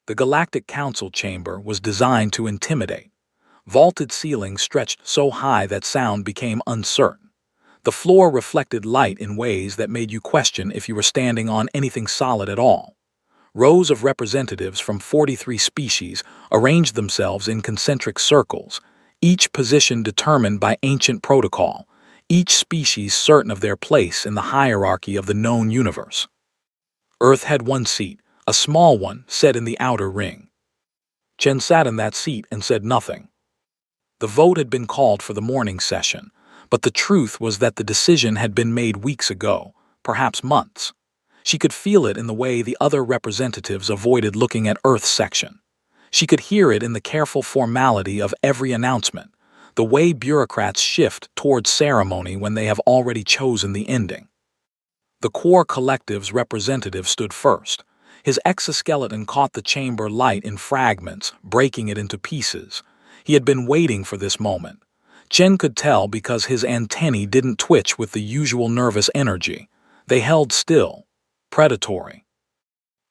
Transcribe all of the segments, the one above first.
The Galactic Council chamber was designed to intimidate. Vaulted ceilings stretched so high that sound became uncertain. The floor reflected light in ways that made you question if you were standing on anything solid at all. Rows of representatives from 43 species arranged themselves in concentric circles, each position determined by ancient protocol, each species certain of their place in the hierarchy of the known universe. Earth had one seat, a small one set in the outer ring. Chen sat in that seat and said nothing. The vote had been called for the morning session, but the truth was that the decision had been made weeks ago, perhaps months. She could feel it in the way the other representatives avoided looking at Earth's section. She could hear it in the careful formality of every announcement, the way bureaucrats shift towards ceremony when they have already chosen the ending. The Core Collective's representative stood first. His exoskeleton caught the chamber light in fragments, breaking it into pieces. He had been waiting for this moment. Chen could tell because his antennae didn't twitch with the usual nervous energy. They held still, predatory.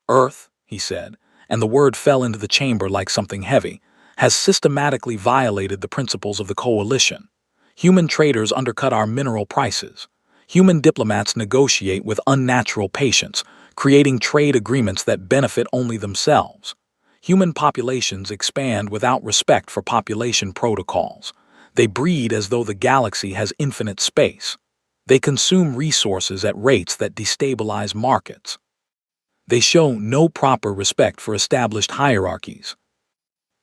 Earth, he said, and the word fell into the chamber like something heavy, has systematically violated the principles of the coalition. Human traders undercut our mineral prices. Human diplomats negotiate with unnatural patience, creating trade agreements that benefit only themselves. Human populations expand without respect for population protocols. They breed as though the galaxy has infinite space. They consume resources at rates that destabilize markets. They show no proper respect for established hierarchies.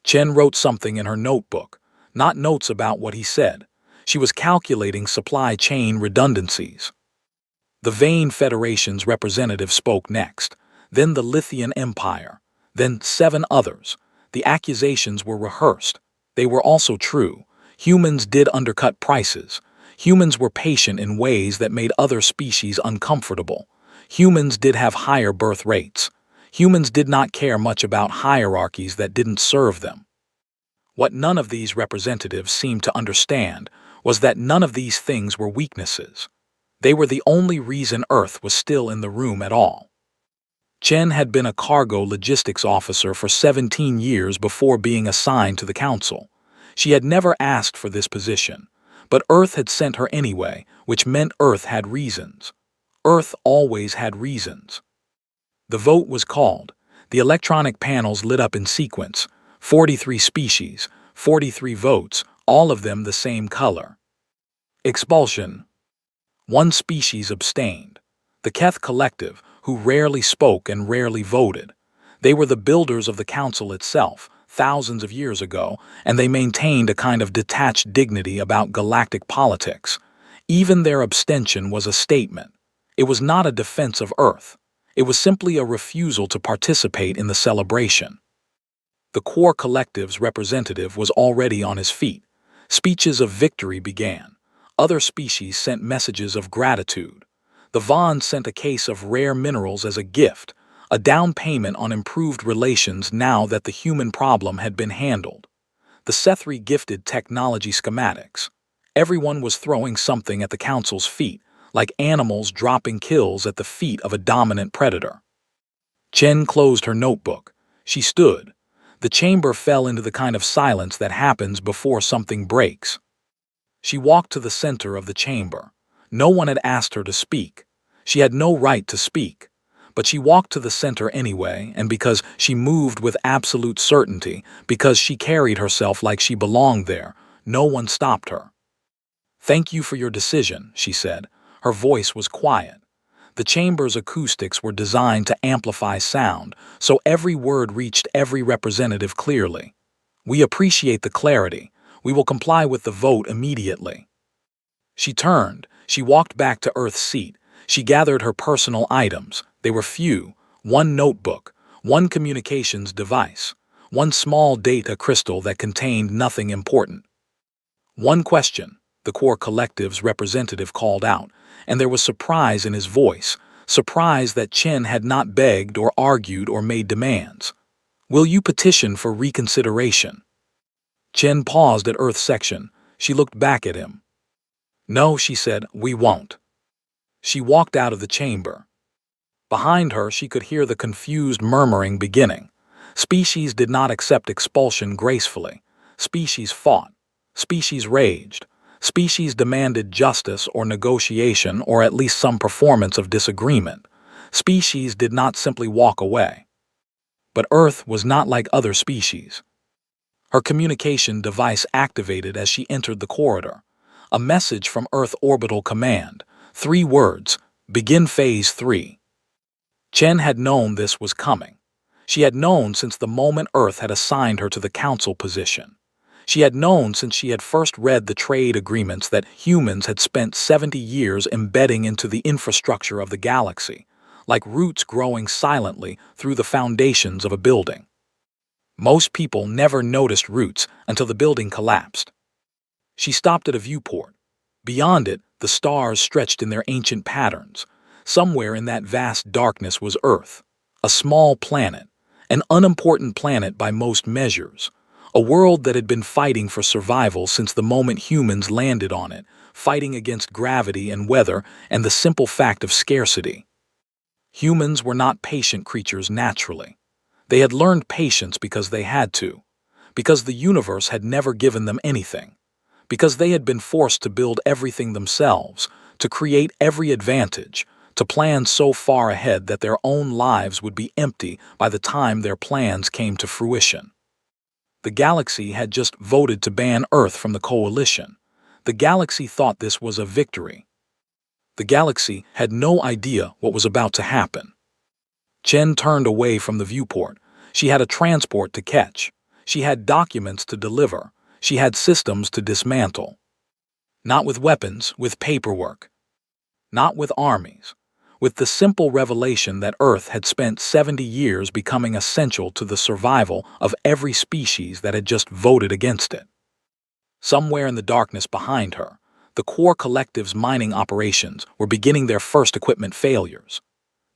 Chen wrote something in her notebook, not notes about what he said. She was calculating supply chain redundancies. The Vane Federation's representative spoke next, then the Lithian Empire, then 7 others. The accusations were rehearsed. They were also true. Humans did undercut prices. Humans were patient in ways that made other species uncomfortable. Humans did have higher birth rates. Humans did not care much about hierarchies that didn't serve them. What none of these representatives seemed to understand was that none of these things were weaknesses. They were the only reason Earth was still in the room at all. Chen had been a cargo logistics officer for 17 years before being assigned to the council. She had never asked for this position, but Earth had sent her anyway, which meant Earth had reasons. Earth always had reasons. The vote was called. The electronic panels lit up in sequence. 43 species, 43 votes, all of them the same color. Expulsion. One species abstained. The Keth Collective, who rarely spoke and rarely voted. They were the builders of the council itself, thousands of years ago, and they maintained a kind of detached dignity about galactic politics. Even their abstention was a statement. It was not a defense of Earth. It was simply a refusal to participate in the celebration. The Core Collective's representative was already on his feet. Speeches of victory began. Other species sent messages of gratitude. The Vaughns sent a case of rare minerals as a gift, a down payment on improved relations now that the human problem had been handled. The Sethri gifted technology schematics. Everyone was throwing something at the council's feet, like animals dropping kills at the feet of a dominant predator. Chen closed her notebook. She stood. The chamber fell into the kind of silence that happens before something breaks. She walked to the center of the chamber. No one had asked her to speak. She had no right to speak. But she walked to the center anyway, and because she moved with absolute certainty, because she carried herself like she belonged there, no one stopped her. "Thank you for your decision," she said. Her voice was quiet. The chamber's acoustics were designed to amplify sound, so every word reached every representative clearly. "We appreciate the clarity. We will comply with the vote immediately." She turned. She walked back to Earth's seat. She gathered her personal items. They were few. One notebook, one communications device, one small data crystal that contained nothing important. "One question," the Core Collective's representative called out, and there was surprise in his voice, surprise that Chen had not begged or argued or made demands. "Will you petition for reconsideration?" Chen paused at Earth's section. She looked back at him. "No," she said, "we won't." She walked out of the chamber. Behind her, she could hear the confused murmuring beginning. Species did not accept expulsion gracefully. Species fought. Species raged. Species demanded justice or negotiation or at least some performance of disagreement. Species did not simply walk away. But Earth was not like other species. Her communication device activated as she entered the corridor. A message from Earth Orbital Command. 3 words. Begin Phase 3. Chen had known this was coming. She had known since the moment Earth had assigned her to the council position. She had known since she had first read the trade agreements that humans had spent 70 years embedding into the infrastructure of the galaxy, like roots growing silently through the foundations of a building. Most people never noticed roots until the building collapsed. She stopped at a viewport. Beyond it, the stars stretched in their ancient patterns. Somewhere in that vast darkness was Earth, a small planet, an unimportant planet by most measures, a world that had been fighting for survival since the moment humans landed on it, fighting against gravity and weather and the simple fact of scarcity. Humans were not patient creatures naturally. They had learned patience because they had to, because the universe had never given them anything, because they had been forced to build everything themselves, to create every advantage, to plan so far ahead that their own lives would be empty by the time their plans came to fruition. The galaxy had just voted to ban Earth from the coalition. The galaxy thought this was a victory. The galaxy had no idea what was about to happen. Chen turned away from the viewport. She had a transport to catch. She had documents to deliver. She had systems to dismantle. Not with weapons, with paperwork. Not with armies. With the simple revelation that Earth had spent 70 years becoming essential to the survival of every species that had just voted against it. Somewhere in the darkness behind her, the core collective's mining operations were beginning their first equipment failures.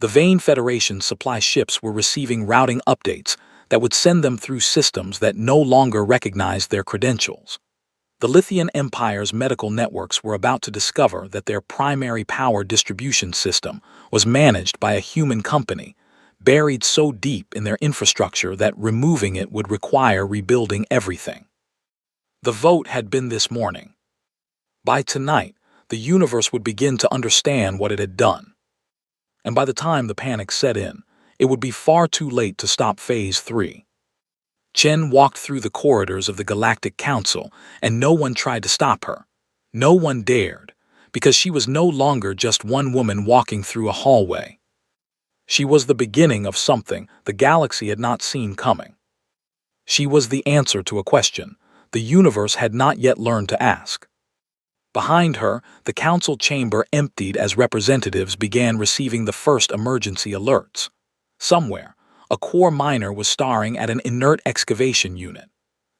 The Vane Federation's supply ships were receiving routing updates that would send them through systems that no longer recognized their credentials. The Lithian Empire's medical networks were about to discover that their primary power distribution system was managed by a human company, buried so deep in their infrastructure that removing it would require rebuilding everything. The vote had been this morning. By tonight, the universe would begin to understand what it had done. And by the time the panic set in, it would be far too late to stop Phase 3. Chen walked through the corridors of the Galactic Council, and no one tried to stop her. No one dared, because she was no longer just one woman walking through a hallway. She was the beginning of something the galaxy had not seen coming. She was the answer to a question the universe had not yet learned to ask. Behind her, the council chamber emptied as representatives began receiving the first emergency alerts. Somewhere, a core miner was staring at an inert excavation unit.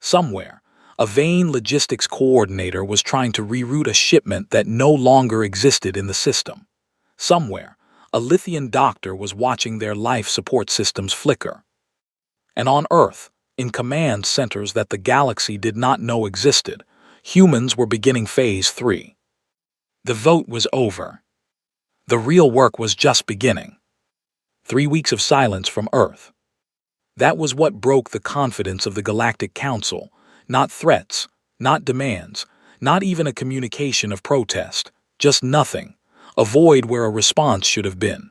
Somewhere, a Vane logistics coordinator was trying to reroute a shipment that no longer existed in the system. Somewhere, a Lithian doctor was watching their life support systems flicker. And on Earth, in command centers that the galaxy did not know existed, humans were beginning Phase 3. The vote was over. The real work was just beginning. 3 weeks of silence from Earth. That was what broke the confidence of the Galactic Council. Not threats, not demands, not even a communication of protest. Just nothing. A void where a response should have been.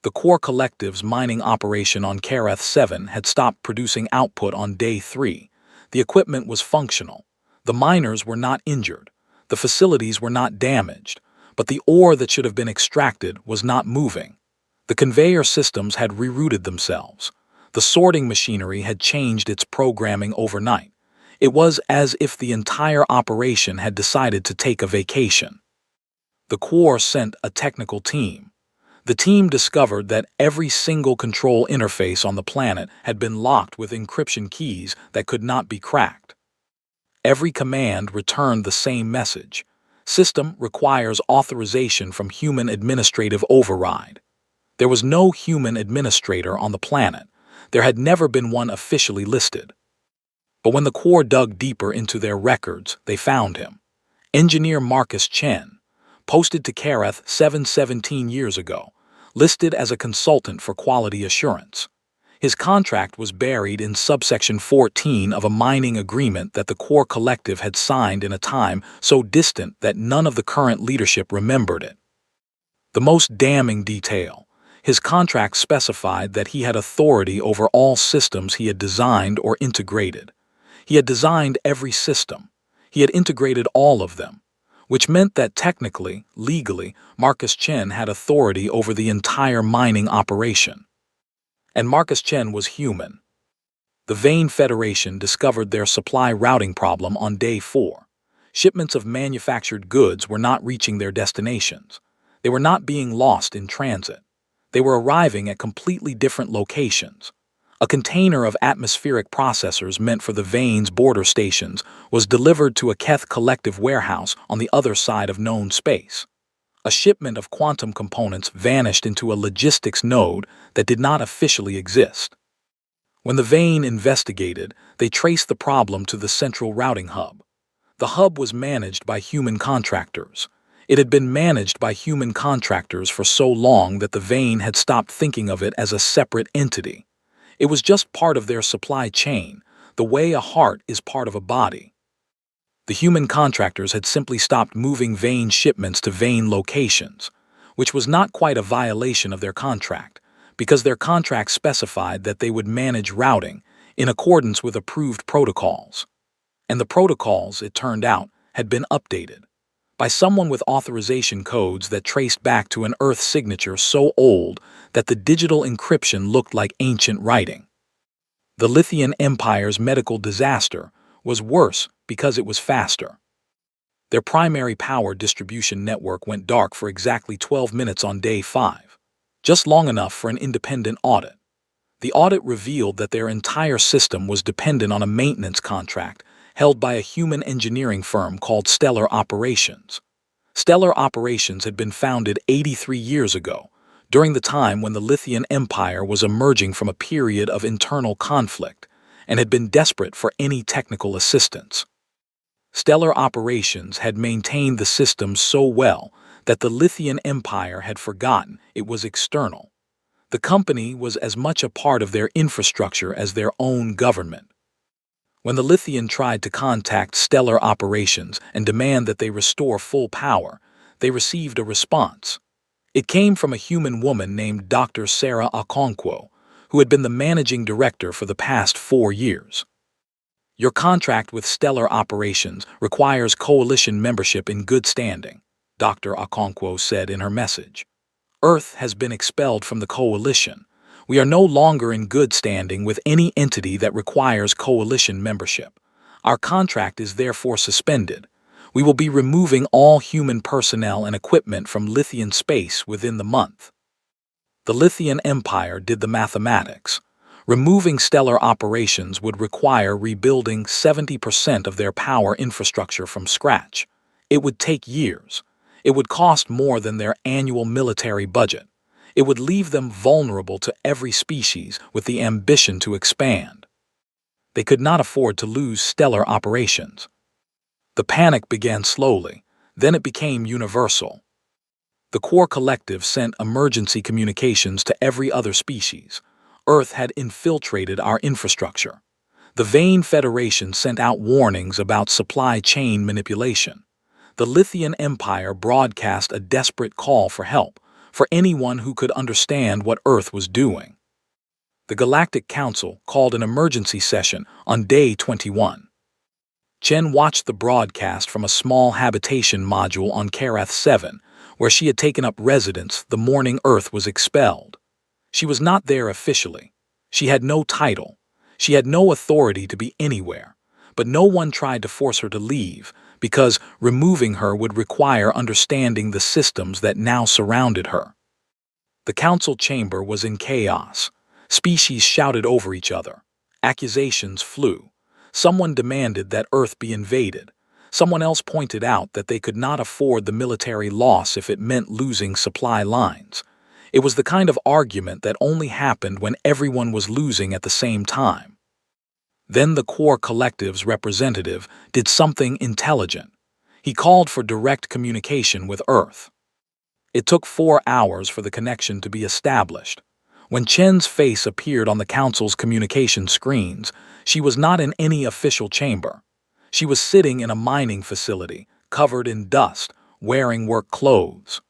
The core collective's mining operation on Kareth 7 had stopped producing output on day 3. The equipment was functional. The miners were not injured. The facilities were not damaged. But the ore that should have been extracted was not moving. The conveyor systems had rerouted themselves. The sorting machinery had changed its programming overnight. It was as if the entire operation had decided to take a vacation. The Corps sent a technical team. The team discovered that every single control interface on the planet had been locked with encryption keys that could not be cracked. Every command returned the same message. System requires authorization from human administrative override. There was no human administrator on the planet. There had never been one officially listed. But when the Corps dug deeper into their records, they found him. Engineer Marcus Chen, posted to Kareth 17 years ago, listed as a consultant for quality assurance. His contract was buried in subsection 14 of a mining agreement that the core collective had signed in a time so distant that none of the current leadership remembered it. The most damning detail: his contract specified that he had authority over all systems he had designed or integrated. He had designed every system. He had integrated all of them, which meant that technically, legally, Marcus Chen had authority over the entire mining operation. And Marcus Chen was human. The Vein Federation discovered their supply routing problem on day 4. Shipments of manufactured goods were not reaching their destinations. They were not being lost in transit. They were arriving at completely different locations. A container of atmospheric processors meant for the Vein's border stations was delivered to a Keth collective warehouse on the other side of known space. A shipment of quantum components vanished into a logistics node that did not officially exist. When the Vein investigated, they traced the problem to the central routing hub. The hub was managed by human contractors. It had been managed by human contractors for so long that the Vein had stopped thinking of it as a separate entity. It was just part of their supply chain, the way a heart is part of a body. The human contractors had simply stopped moving Vein shipments to Vein locations, which was not quite a violation of their contract, because their contract specified that they would manage routing in accordance with approved protocols. And the protocols, it turned out, had been updated by someone with authorization codes that traced back to an Earth signature so old that the digital encryption looked like ancient writing. The Lithian Empire's medical disaster was worse because it was faster. Their primary power distribution network went dark for exactly 12 minutes on day 5, just long enough for an independent audit. The audit revealed that their entire system was dependent on a maintenance contract held by a human engineering firm called Stellar Operations. Stellar Operations had been founded 83 years ago, during the time when the Lithian Empire was emerging from a period of internal conflict and had been desperate for any technical assistance. Stellar Operations had maintained the system so well that the Lithian Empire had forgotten it was external. The company was as much a part of their infrastructure as their own government. When the Lithian tried to contact Stellar Operations and demand that they restore full power, they received a response. It came from a human woman named Dr. Sarah Okonkwo, who had been the managing director for the past 4 years. Your contract with Stellar Operations requires coalition membership in good standing, Dr. Okonkwo said in her message. Earth has been expelled from the coalition. We are no longer in good standing with any entity that requires coalition membership. Our contract is therefore suspended. We will be removing all human personnel and equipment from Lithian space within the month. The Lithian Empire did the mathematics. Removing Stellar Operations would require rebuilding 70% of their power infrastructure from scratch. It would take years. It would cost more than their annual military budget. It would leave them vulnerable to every species with the ambition to expand. They could not afford to lose Stellar Operations. The panic began slowly, then it became universal. The core collective sent emergency communications to every other species. Earth had infiltrated our infrastructure. The Vein Federation sent out warnings about supply chain manipulation. The Lithian Empire broadcast a desperate call for help for anyone who could understand what Earth was doing. The Galactic Council called an emergency session on day 21. Chen watched the broadcast from a small habitation module on Karath 7, where she had taken up residence the morning Earth was expelled. She was not there officially. She had no title. She had no authority to be anywhere, but no one tried to force her to leave, because removing her would require understanding the systems that now surrounded her. The council chamber was in chaos. Species shouted over each other. Accusations flew. Someone demanded that Earth be invaded. Someone else pointed out that they could not afford the military loss if it meant losing supply lines. It was the kind of argument that only happened when everyone was losing at the same time. Then the core collective's representative did something intelligent. He called for direct communication with Earth. It took 4 hours for the connection to be established. When Chen's face appeared on the council's communication screens, she was not in any official chamber. She was sitting in a mining facility, covered in dust, wearing work clothes.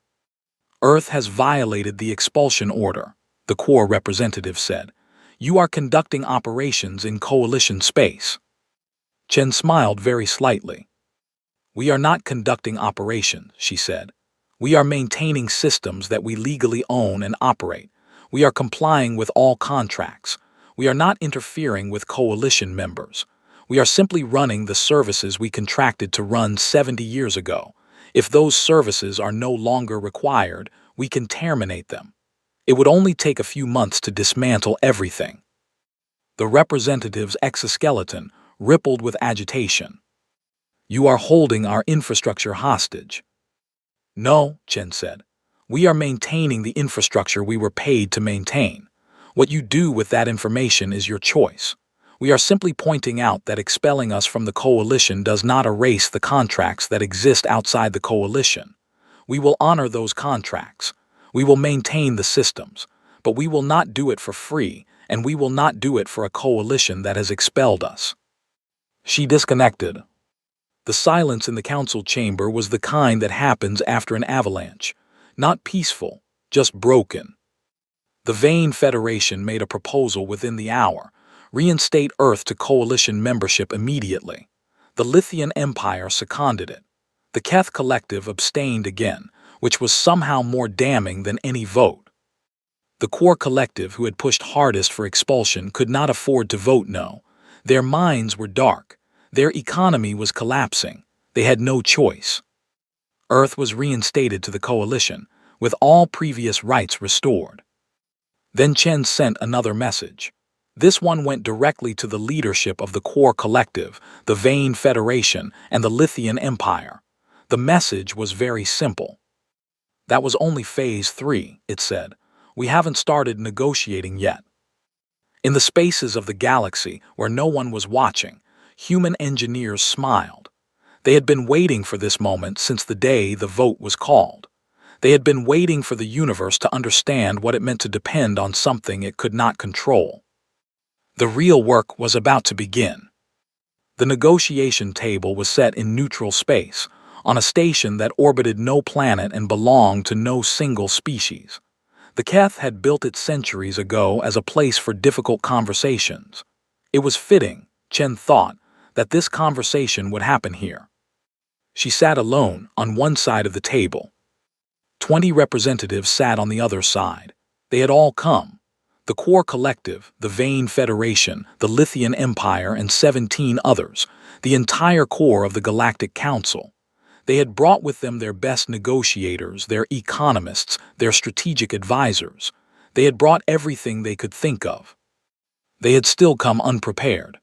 Earth has violated the expulsion order, the Corps representative said. You are conducting operations in coalition space. Chen smiled very slightly. We are not conducting operations, she said. We are maintaining systems that we legally own and operate. We are complying with all contracts. We are not interfering with coalition members. We are simply running the services we contracted to run 70 years ago. If those services are no longer required, we can terminate them. It would only take a few months to dismantle everything. The representative's exoskeleton rippled with agitation. You are holding our infrastructure hostage. No, Chen said. We are maintaining the infrastructure we were paid to maintain. What you do with that information is your choice. We are simply pointing out that expelling us from the coalition does not erase the contracts that exist outside the coalition. We will honor those contracts. We will maintain the systems, but we will not do it for free, and we will not do it for a coalition that has expelled us. She disconnected. The silence in the council chamber was the kind that happens after an avalanche. Not peaceful, just broken. The Vane Federation made a proposal within the hour. Reinstate Earth to coalition membership immediately. The Lithian Empire seconded it. The Keth Collective abstained again, which was somehow more damning than any vote. The Core Collective, who had pushed hardest for expulsion, could not afford to vote no. Their minds were dark. Their economy was collapsing. They had no choice. Earth was reinstated to the coalition, with all previous rights restored. Then Chen sent another message. This one went directly to the leadership of the Core Collective, the Vane Federation, and the Lithian Empire. The message was very simple. That was only Phase 3, it said. We haven't started negotiating yet. In the spaces of the galaxy, where no one was watching, human engineers smiled. They had been waiting for this moment since the day the vote was called. They had been waiting for the universe to understand what it meant to depend on something it could not control. The real work was about to begin. The negotiation table was set in neutral space, on a station that orbited no planet and belonged to no single species. The Keth had built it centuries ago as a place for difficult conversations. It was fitting, Chen thought, that this conversation would happen here. She sat alone on one side of the table. 20 representatives sat on the other side. They had all come. The Core Collective, the Vane Federation, the Lithian Empire, and 17 others, the entire core of the Galactic Council. They had brought with them their best negotiators, their economists, their strategic advisors. They had brought everything they could think of. They had still come unprepared.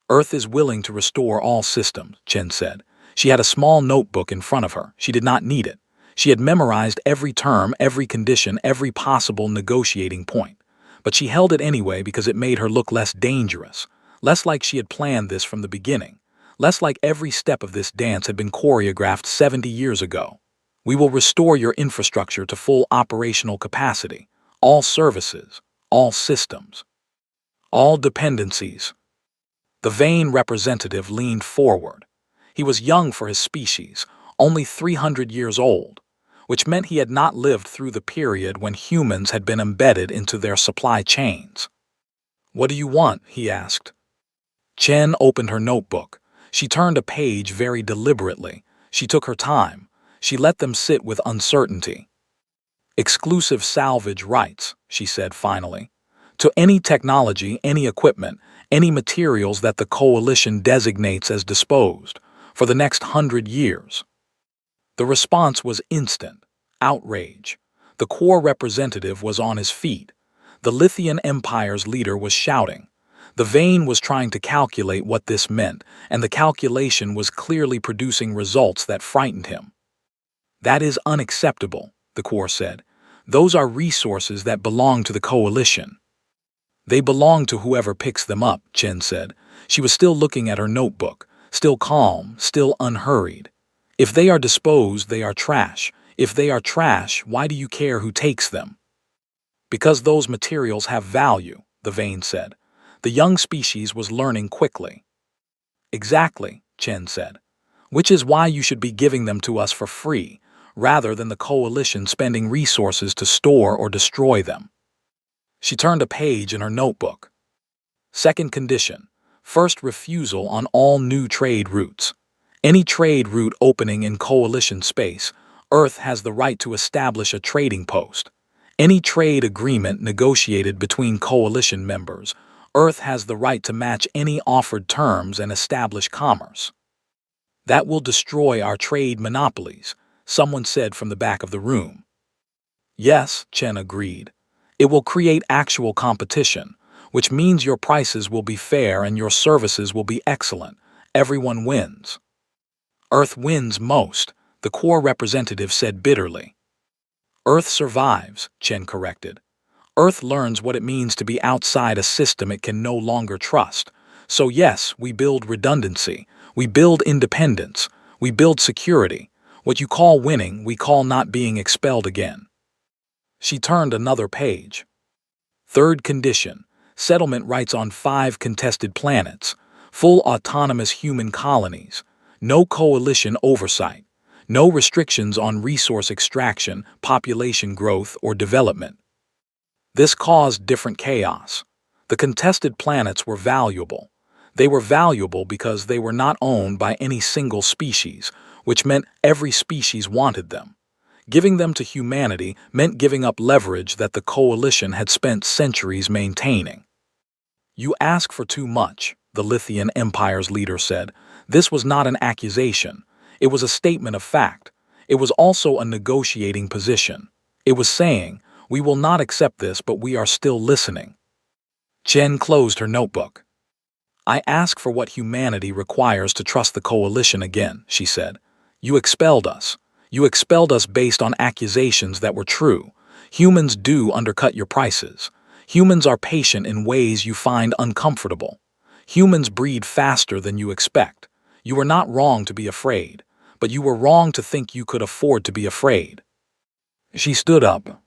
Earth is willing to restore all systems, Chen said. She had a small notebook in front of her. She did not need it. She had memorized every term, every condition, every possible negotiating point. But she held it anyway because it made her look less dangerous, less like she had planned this from the beginning, less like every step of this dance had been choreographed 70 years ago. We will restore your infrastructure to full operational capacity, all services, all systems, all dependencies. The Vane representative leaned forward. He was young for his species, only 300 years old, which meant he had not lived through the period when humans had been embedded into their supply chains. What do you want? He asked. Chen opened her notebook. She turned a page very deliberately. She took her time. She let them sit with uncertainty. Exclusive salvage rights, she said finally, to any technology, any equipment, any materials that the coalition designates as disposed, for the next 100 years. The response was instant. Outrage. The Core representative was on his feet. The Lithian Empire's leader was shouting. The Vane was trying to calculate what this meant, and the calculation was clearly producing results that frightened him. That is unacceptable, the Core said. Those are resources that belong to the coalition. They belong to whoever picks them up, Chen said. She was still looking at her notebook, still calm, still unhurried. If they are disposed, they are trash. If they are trash, why do you care who takes them? Because those materials have value, the vein said. The young species was learning quickly. Exactly, Chen said. Which is why you should be giving them to us for free, rather than the coalition spending resources to store or destroy them. She turned a page in her notebook. Second condition, first refusal on all new trade routes. Any trade route opening in coalition space, Earth has the right to establish a trading post. Any trade agreement negotiated between coalition members, Earth has the right to match any offered terms and establish commerce. That will destroy our trade monopolies, someone said from the back of the room. Yes, Chen agreed. It will create actual competition, which means your prices will be fair and your services will be excellent. Everyone wins. Earth wins most, the core representative said bitterly. Earth survives, Chen corrected. Earth learns what it means to be outside a system it can no longer trust. So yes, we build redundancy, we build independence, we build security. What you call winning, we call not being expelled again. She turned another page. Third condition, settlement rights on 5 contested planets, full autonomous human colonies, no coalition oversight, no restrictions on resource extraction, population growth, or development. This caused different chaos. The contested planets were valuable. They were valuable because they were not owned by any single species, which meant every species wanted them. Giving them to humanity meant giving up leverage that the coalition had spent centuries maintaining. You ask for too much, the Lithian Empire's leader said. This was not an accusation. It was a statement of fact. It was also a negotiating position. It was saying, we will not accept this, but we are still listening. Chen closed her notebook. I ask for what humanity requires to trust the coalition again, she said. You expelled us. You expelled us based on accusations that were true. Humans do undercut your prices. Humans are patient in ways you find uncomfortable. Humans breed faster than you expect. You were not wrong to be afraid, but you were wrong to think you could afford to be afraid. She stood up.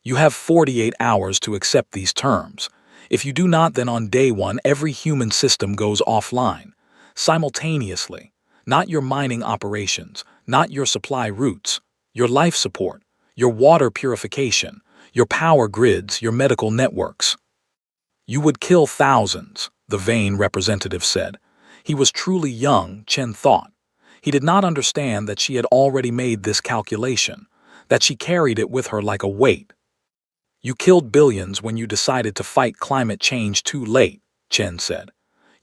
You have 48 hours to accept these terms. If you do not, then on day 1 every human system goes offline, simultaneously. Not your mining operations, not your supply routes, your life support, your water purification, your power grids, your medical networks. You would kill thousands, the vain representative said. He was truly young, Chen thought. He did not understand that she had already made this calculation, that she carried it with her like a weight. You killed billions when you decided to fight climate change too late, Chen said.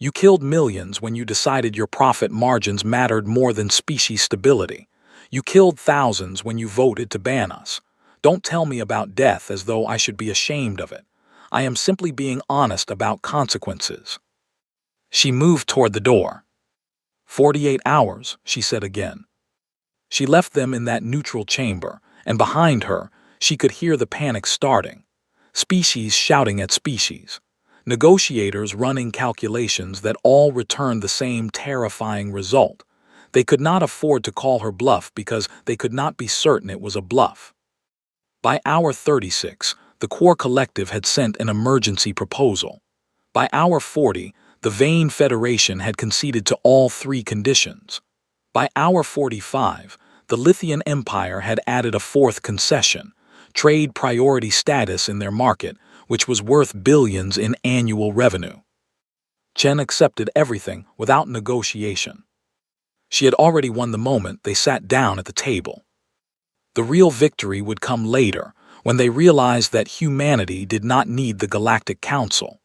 You killed millions when you decided your profit margins mattered more than species stability. You killed thousands when you voted to ban us. Don't tell me about death as though I should be ashamed of it. I am simply being honest about consequences. She moved toward the door. 48 hours, she said again. She left them in that neutral chamber, and behind her, she could hear the panic starting. Species shouting at species. Negotiators running calculations that all returned the same terrifying result. They could not afford to call her bluff because they could not be certain it was a bluff. By hour 36, the Core Collective had sent an emergency proposal. By hour 40, the Vain Federation had conceded to all 3 conditions. By hour 45, the Lithian Empire had added a 4th concession, trade priority status in their market, which was worth billions in annual revenue. Chen accepted everything without negotiation. She had already won the moment they sat down at the table. The real victory would come later, when they realized that humanity did not need the Galactic Council.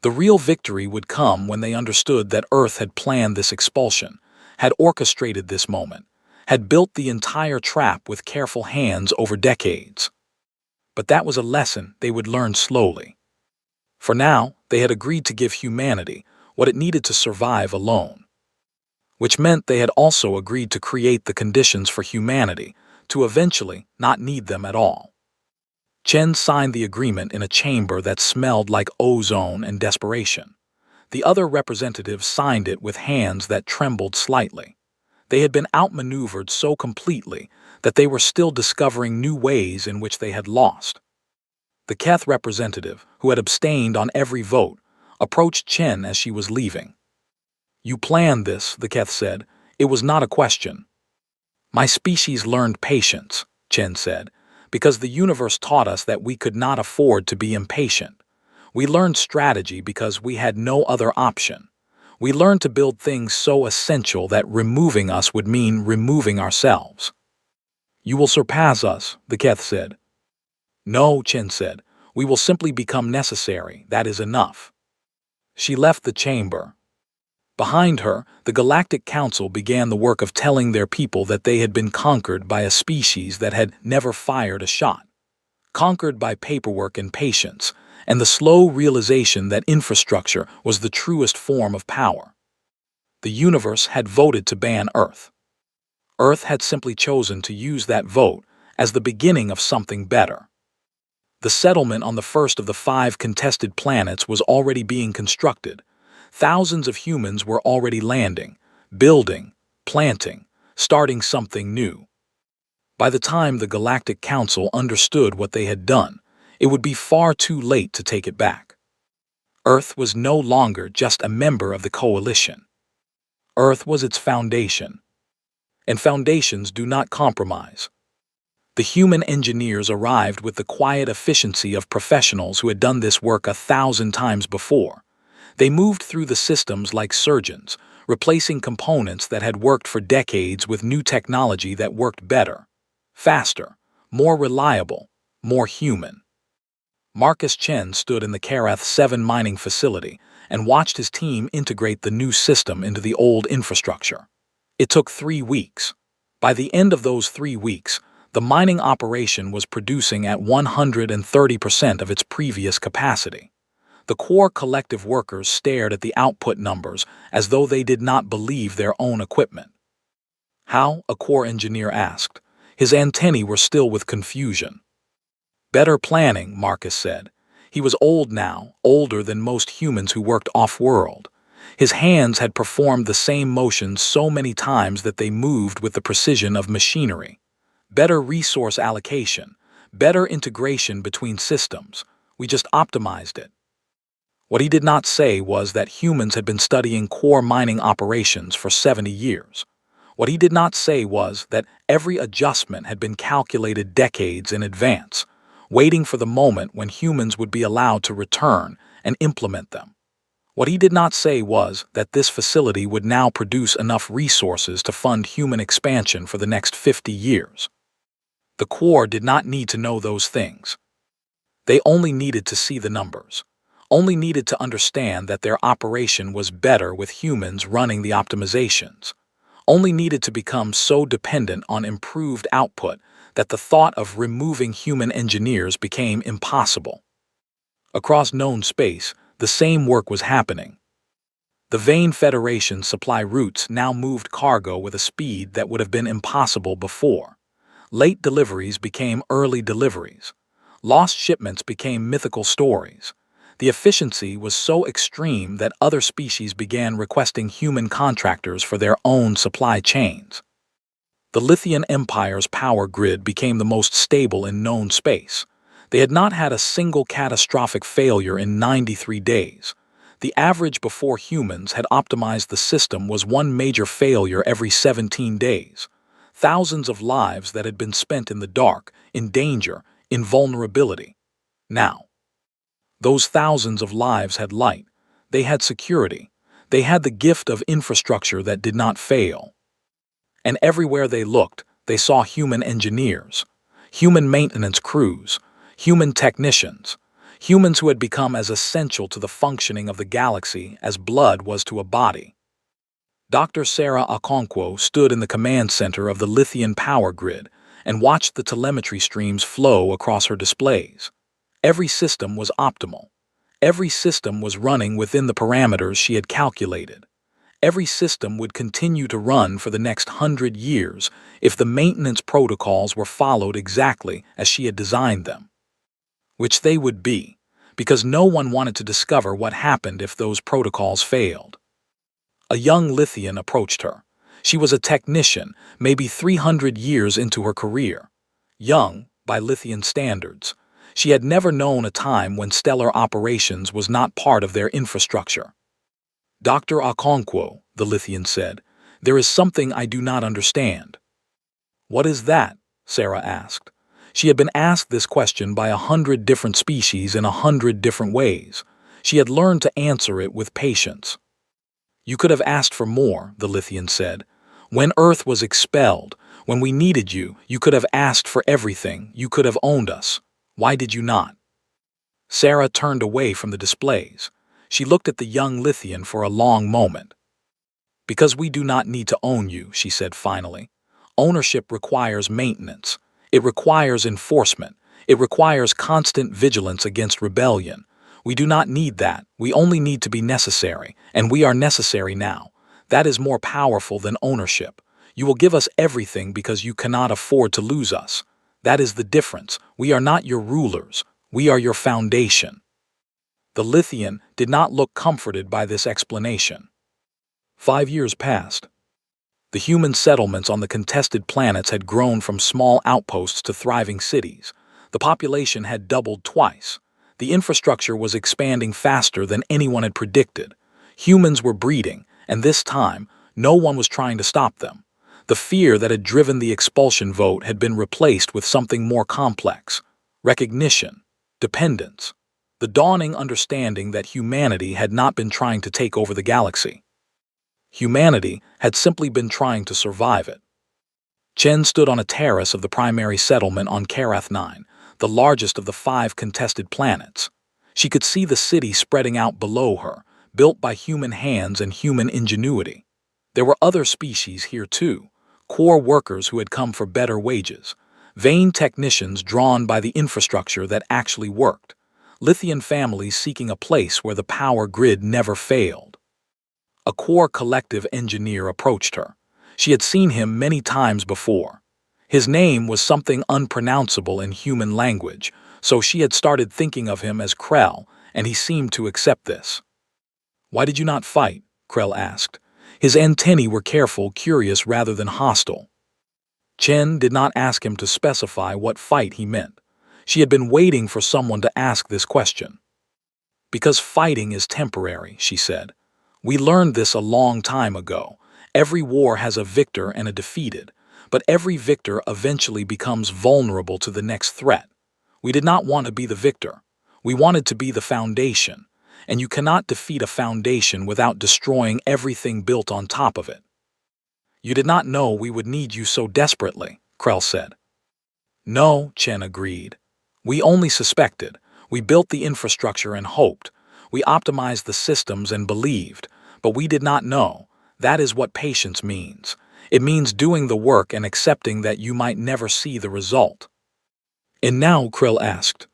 The real victory would come when they understood that Earth had planned this expulsion, had orchestrated this moment, had built the entire trap with careful hands over decades. But that was a lesson they would learn slowly. For now, they had agreed to give humanity what it needed to survive alone. Which meant they had also agreed to create the conditions for humanity to eventually not need them at all. Chen signed the agreement in a chamber that smelled like ozone and desperation. The other representatives signed it with hands that trembled slightly. They had been outmaneuvered so completely that they were still discovering new ways in which they had lost. The Keth representative, who had abstained on every vote, approached Chen as she was leaving. "You planned this," the Keth said. "It was not a question." "My species learned patience," Chen said, "because the universe taught us that we could not afford to be impatient. We learned strategy because we had no other option. We learned to build things so essential that removing us would mean removing ourselves." "You will surpass us," the Keth said. "No," Chen said. "We will simply become necessary. That is enough." She left the chamber. Behind her, the Galactic Council began the work of telling their people that they had been conquered by a species that had never fired a shot, conquered by paperwork and patience, and the slow realization that infrastructure was the truest form of power. The universe had voted to ban Earth. Earth had simply chosen to use that vote as the beginning of something better. The settlement on the first of the 5 contested planets was already being constructed. Thousands of humans were already landing, building, planting, starting something new. By the time the Galactic Council understood what they had done, it would be far too late to take it back. Earth was no longer just a member of the coalition. Earth was its foundation. And foundations do not compromise. The human engineers arrived with the quiet efficiency of professionals who had done this work 1,000 times before. They moved through the systems like surgeons, replacing components that had worked for decades with new technology that worked better, faster, more reliable, more human. Marcus Chen stood in the Karath 7 mining facility and watched his team integrate the new system into the old infrastructure. It took 3 weeks. By the end of those 3 weeks, the mining operation was producing at 130% of its previous capacity. The core collective workers stared at the output numbers as though they did not believe their own equipment. "How?" a core engineer asked. His antennae were still with confusion. "Better planning," Marcus said. He was old now, older than most humans who worked off-world. His hands had performed the same motions so many times that they moved with the precision of machinery. Better resource allocation, better integration between systems. We just optimized it. What he did not say was that humans had been studying core mining operations for 70 years. What he did not say was that every adjustment had been calculated decades in advance, waiting for the moment when humans would be allowed to return and implement them. What he did not say was that this facility would now produce enough resources to fund human expansion for the next 50 years. The Corps did not need to know those things. They only needed to see the numbers, only needed to understand that their operation was better with humans running the optimizations, only needed to become so dependent on improved output that the thought of removing human engineers became impossible. Across known space, the same work was happening. The Vane Federation's supply routes now moved cargo with a speed that would have been impossible before. Late deliveries became early deliveries. Lost shipments became mythical stories. The efficiency was so extreme that other species began requesting human contractors for their own supply chains. The Lithian Empire's power grid became the most stable in known space. They had not had a single catastrophic failure in 93 days. The average before humans had optimized the system was one major failure every 17 days. Thousands of lives that had been spent in the dark, in danger, in vulnerability. Now, those thousands of lives had light. They had security. They had the gift of infrastructure that did not fail. And everywhere they looked, they saw human engineers, human maintenance crews, human technicians, humans who had become as essential to the functioning of the galaxy as blood was to a body. Dr. Sarah Okonkwo stood in the command center of the Lithian power grid and watched the telemetry streams flow across her displays. Every system was optimal. Every system was running within the parameters she had calculated. Every system would continue to run for the next 100 years if the maintenance protocols were followed exactly as she had designed them. Which they would be, because no one wanted to discover what happened if those protocols failed. A young Lithian approached her. She was a technician, maybe 300 years into her career. Young, by Lithian standards. She had never known a time when stellar operations was not part of their infrastructure. "Dr. Okonkwo," the Lithian said, "there is something I do not understand." "What is that?" Sarah asked. She had been asked this question by 100 different species in 100 different ways. She had learned to answer it with patience. "You could have asked for more," the Lithian said. "When Earth was expelled, when we needed you, you could have asked for everything, you could have owned us. Why did you not?" Sarah turned away from the displays. She looked at the young Lithian for a long moment. "Because we do not need to own you," she said finally. "Ownership requires maintenance. It requires enforcement. It requires constant vigilance against rebellion. We do not need that. We only need to be necessary, and we are necessary now. That is more powerful than ownership. You will give us everything because you cannot afford to lose us. That is the difference. We are not your rulers. We are your foundation." The Lithian did not look comforted by this explanation. 5 years passed. The human settlements on the contested planets had grown from small outposts to thriving cities. The population had doubled twice. The infrastructure was expanding faster than anyone had predicted. Humans were breeding, and this time, no one was trying to stop them. The fear that had driven the expulsion vote had been replaced with something more complex: recognition, dependence, the dawning understanding that humanity had not been trying to take over the galaxy. Humanity had simply been trying to survive it. Chen stood on a terrace of the primary settlement on Karath 9, the largest of the 5 contested planets. She could see the city spreading out below her, built by human hands and human ingenuity. There were other species here too, core workers who had come for better wages, vain technicians drawn by the infrastructure that actually worked, Lithian families seeking a place where the power grid never failed. A core collective engineer approached her. She had seen him many times before. His name was something unpronounceable in human language, so she had started thinking of him as Krell, and he seemed to accept this. "Why did you not fight?" Krell asked. His antennae were careful, curious rather than hostile. Chen did not ask him to specify what fight he meant. She had been waiting for someone to ask this question. "Because fighting is temporary," she said. "We learned this a long time ago. Every war has a victor and a defeated, but every victor eventually becomes vulnerable to the next threat. We did not want to be the victor. We wanted to be the foundation, and you cannot defeat a foundation without destroying everything built on top of it." "You did not know we would need you so desperately," Krell said. "No," Chen agreed. "We only suspected. We built the infrastructure and hoped. We optimized the systems and believed, but we did not know. That is what patience means. It means doing the work and accepting that you might never see the result." "And now," Krill asked.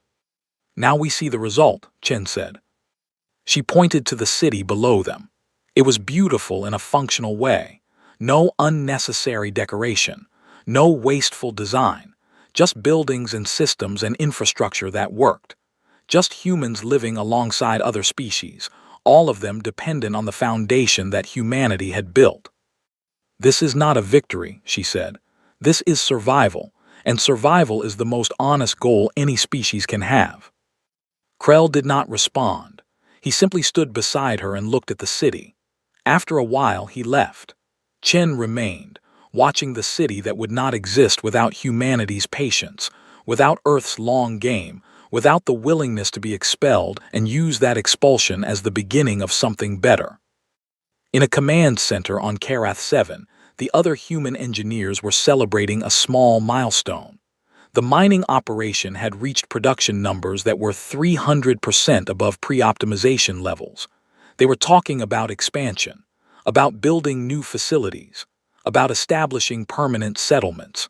"Now we see the result," Chen said. She pointed to the city below them. It was beautiful in a functional way. No unnecessary decoration, no wasteful design, just buildings and systems and infrastructure that worked. Just humans living alongside other species, all of them dependent on the foundation that humanity had built. "This is not a victory," she said. "This is survival, and survival is the most honest goal any species can have." Krell did not respond. He simply stood beside her and looked at the city. After a while, he left. Chen remained, watching the city that would not exist without humanity's patience, without Earth's long game, without the willingness to be expelled and use that expulsion as the beginning of something better. In a command center on Karath 7, the other human engineers were celebrating a small milestone. The mining operation had reached production numbers that were 300% above pre-optimization levels. They were talking about expansion, about building new facilities, about establishing permanent settlements.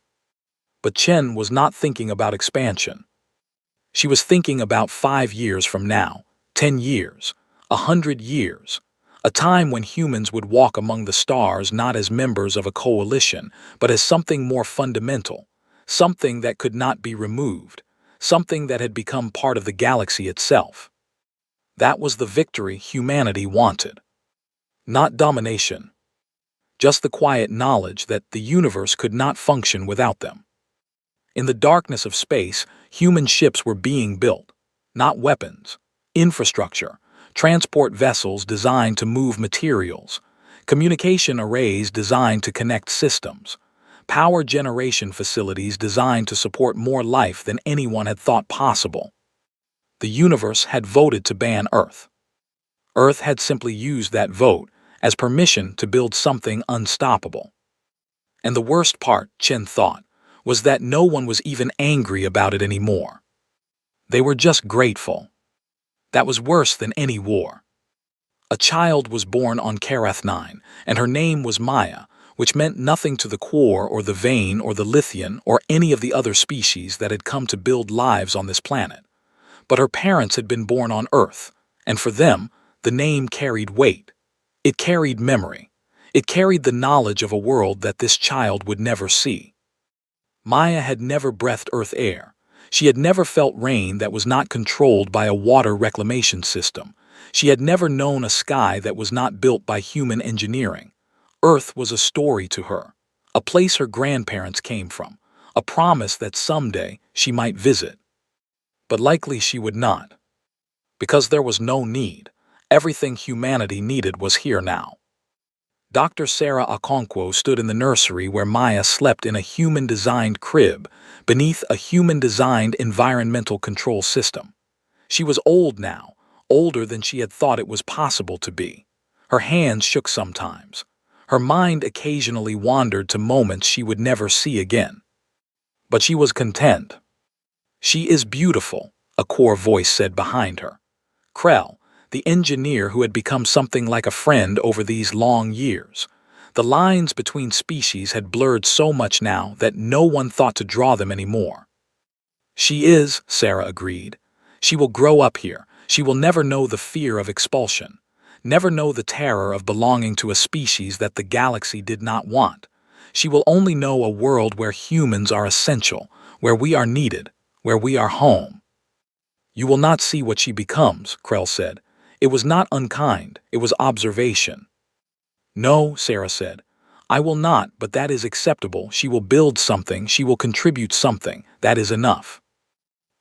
But Chen was not thinking about expansion. She was thinking about 5 years from now, 10 years, 100 years, a time when humans would walk among the stars not as members of a coalition, but as something more fundamental, something that could not be removed, something that had become part of the galaxy itself. That was the victory humanity wanted. Not domination, just the quiet knowledge that the universe could not function without them. In the darkness of space, human ships were being built, not weapons, infrastructure, transport vessels designed to move materials, communication arrays designed to connect systems, power generation facilities designed to support more life than anyone had thought possible. The universe had voted to ban Earth. Earth had simply used that vote as permission to build something unstoppable. And the worst part, Chen thought, was that no one was even angry about it anymore. They were just grateful. That was worse than any war. A child was born on Karath 9, and her name was Maya, which meant nothing to the Quor or the Vane or the Lithian or any of the other species that had come to build lives on this planet. But her parents had been born on Earth, and for them, the name carried weight. It carried memory. It carried the knowledge of a world that this child would never see. Maya had never breathed Earth air. She had never felt rain that was not controlled by a water reclamation system. She had never known a sky that was not built by human engineering. Earth was a story to her, a place her grandparents came from, a promise that someday she might visit. But likely she would not. Because there was no need. Everything humanity needed was here now. Dr. Sarah Okonkwo stood in the nursery where Maya slept in a human-designed crib beneath a human-designed environmental control system. She was old now, older than she had thought it was possible to be. Her hands shook sometimes. Her mind occasionally wandered to moments she would never see again. But she was content. "She is beautiful," a core voice said behind her. Krell, the engineer who had become something like a friend over these long years. The lines between species had blurred so much now that no one thought to draw them anymore. "She is," Sarah agreed. "She will grow up here. She will never know the fear of expulsion, never know the terror of belonging to a species that the galaxy did not want. She will only know a world where humans are essential, where we are needed, where we are home." "You will not see what she becomes," Krell said. It was not unkind, it was observation. "No," Sarah said. "I will not, but that is acceptable. She will build something, she will contribute something. That is enough."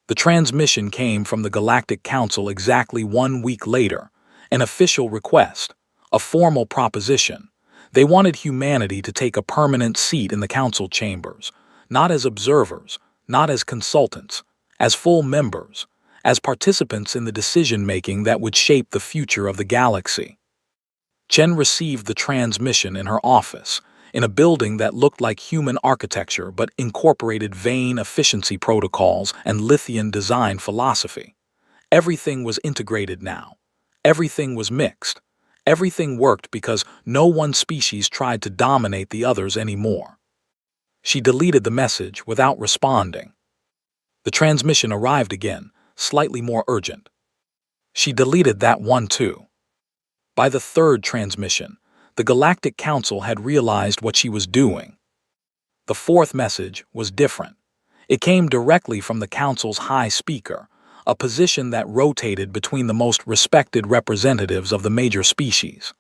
The transmission came from the Galactic Council exactly 1 week later, an official request, a formal proposition. They wanted humanity to take a permanent seat in the council chambers, not as observers, not as consultants, as full members, as participants in the decision-making that would shape the future of the galaxy. Chen received the transmission in her office, in a building that looked like human architecture but incorporated Vane efficiency protocols and Lithian design philosophy. Everything was integrated now. Everything was mixed. Everything worked because no one species tried to dominate the others anymore. She deleted the message without responding. The transmission arrived again, slightly more urgent. She deleted that one too. By the third transmission, the Galactic Council had realized what she was doing. The fourth message was different. It came directly from the Council's High Speaker, a position that rotated between the most respected representatives of the major species.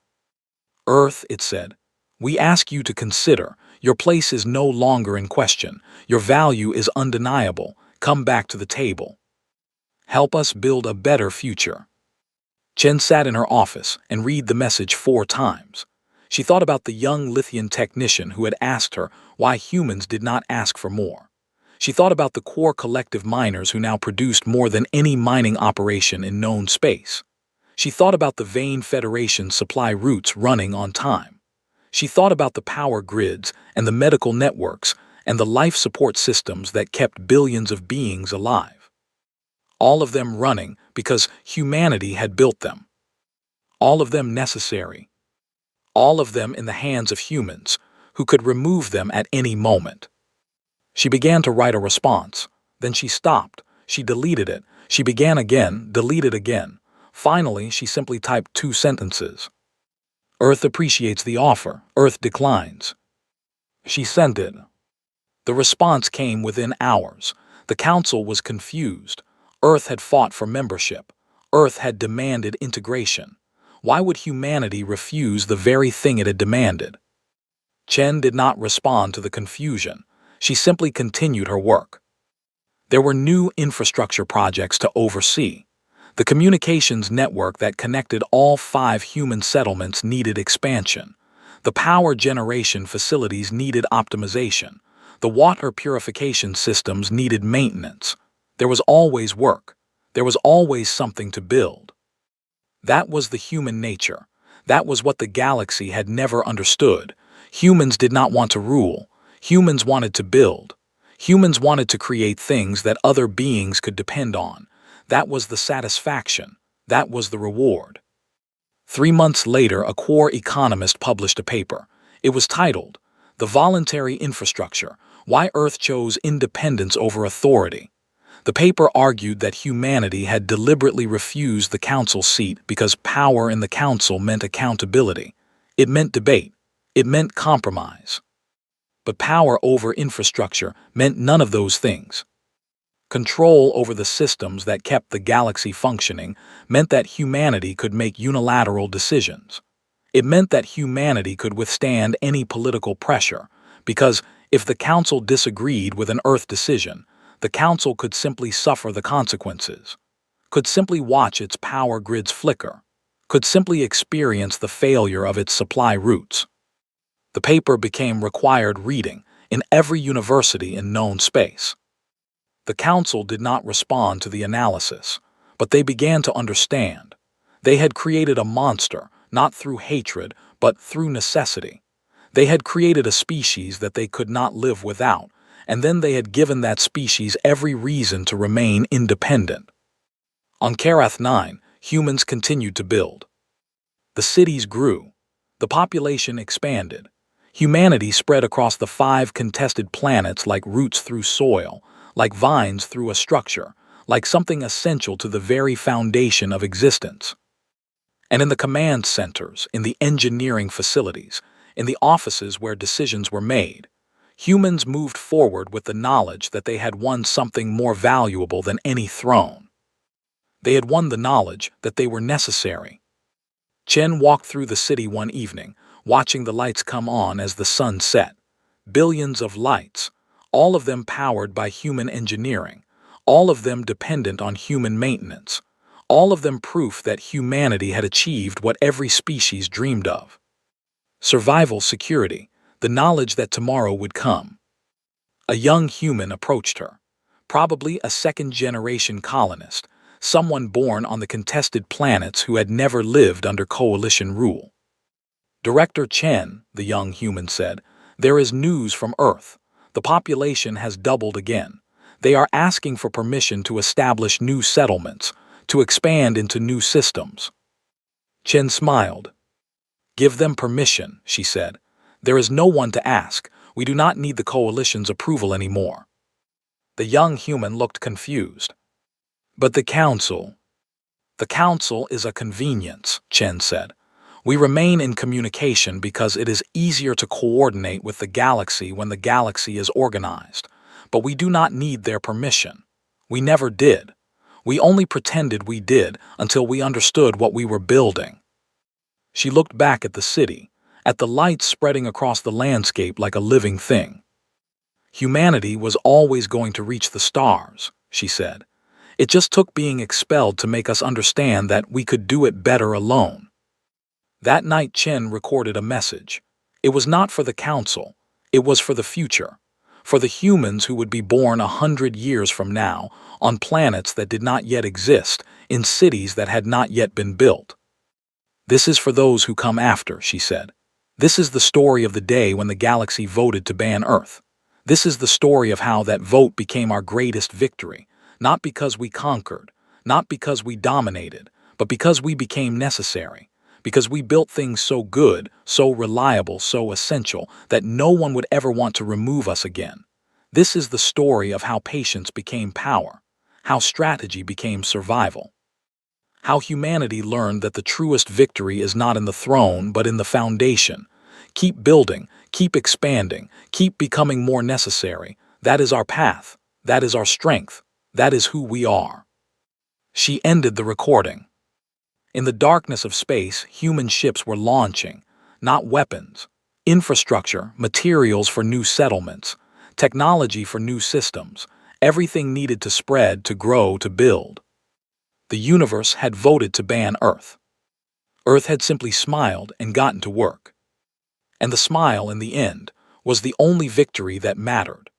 "Earth," it said, "we ask you to consider, your place is no longer in question, your value is undeniable, come back to the table. Help us build a better future." Chen sat in her office and read the message 4 times. She thought about the young Lithian technician who had asked her why humans did not ask for more. She thought about the core collective miners who now produced more than any mining operation in known space. She thought about the Vane Federation supply routes running on time. She thought about the power grids and the medical networks and the life support systems that kept billions of beings alive. All of them running because humanity had built them. All of them necessary. All of them in the hands of humans, who could remove them at any moment. She began to write a response. Then she stopped. She deleted it. She began again, deleted again. Finally, she simply typed 2 sentences. "Earth appreciates the offer. Earth declines." She sent it. The response came within hours. The council was confused. Earth had fought for membership. Earth had demanded integration. Why would humanity refuse the very thing it had demanded? Chen did not respond to the confusion. She simply continued her work. There were new infrastructure projects to oversee. The communications network that connected all 5 human settlements needed expansion. The power generation facilities needed optimization. The water purification systems needed maintenance. There was always work. There was always something to build. That was the human nature. That was what the galaxy had never understood. Humans did not want to rule. Humans wanted to build. Humans wanted to create things that other beings could depend on. That was the satisfaction. That was the reward. 3 months later, a core economist published a paper. It was titled, "The Voluntary Infrastructure: Why Earth Chose Independence Over Authority." The paper argued that humanity had deliberately refused the council seat because power in the council meant accountability. It meant debate. It meant compromise. But power over infrastructure meant none of those things. Control over the systems that kept the galaxy functioning meant that humanity could make unilateral decisions. It meant that humanity could withstand any political pressure, because if the council disagreed with an Earth decision, the council could simply suffer the consequences, could simply watch its power grids flicker, could simply experience the failure of its supply routes. The paper became required reading in every university in known space. The council did not respond to the analysis, but they began to understand. They had created a monster, not through hatred, but through necessity. They had created a species that they could not live without, and then they had given that species every reason to remain independent. On Karath 9, humans continued to build. The cities grew. The population expanded. Humanity spread across the 5 contested planets like roots through soil, like vines through a structure, like something essential to the very foundation of existence. And in the command centers, in the engineering facilities, in the offices where decisions were made, humans moved forward with the knowledge that they had won something more valuable than any throne. They had won the knowledge that they were necessary. Chen walked through the city one evening, watching the lights come on as the sun set. Billions of lights, all of them powered by human engineering, all of them dependent on human maintenance, all of them proof that humanity had achieved what every species dreamed of. Survival security, the knowledge that tomorrow would come. A young human approached her, probably a second-generation colonist, someone born on the contested planets who had never lived under coalition rule. "Director Chen," the young human said, "there is news from Earth. The population has doubled again. They are asking for permission to establish new settlements, to expand into new systems." Chen smiled. "Give them permission," she said. "There is no one to ask. We do not need the coalition's approval anymore." The young human looked confused. "But the council—" "The council is a convenience," Chen said. "We remain in communication because it is easier to coordinate with the galaxy when the galaxy is organized. But we do not need their permission. We never did. We only pretended we did until we understood what we were building." She looked back at the city, at the lights spreading across the landscape like a living thing. "Humanity was always going to reach the stars," she said. "It just took being expelled to make us understand that we could do it better alone." That night Chen recorded a message. It was not for the council. It was for the future. For the humans who would be born 100 years from now, on planets that did not yet exist, in cities that had not yet been built. "This is for those who come after," she said. "This is the story of the day when the galaxy voted to ban Earth. This is the story of how that vote became our greatest victory, not because we conquered, not because we dominated, but because we became necessary, because we built things so good, so reliable, so essential, that no one would ever want to remove us again. This is the story of how patience became power, how strategy became survival. How humanity learned that the truest victory is not in the throne, but in the foundation. Keep building, keep expanding, keep becoming more necessary. That is our path. That is our strength. That is who we are." She ended the recording. In the darkness of space, human ships were launching, not weapons. Infrastructure, materials for new settlements, technology for new systems, Everything needed to spread, to grow, to build. The universe had voted to ban Earth. Earth had simply smiled and gotten to work. And the smile, in the end, was the only victory that mattered.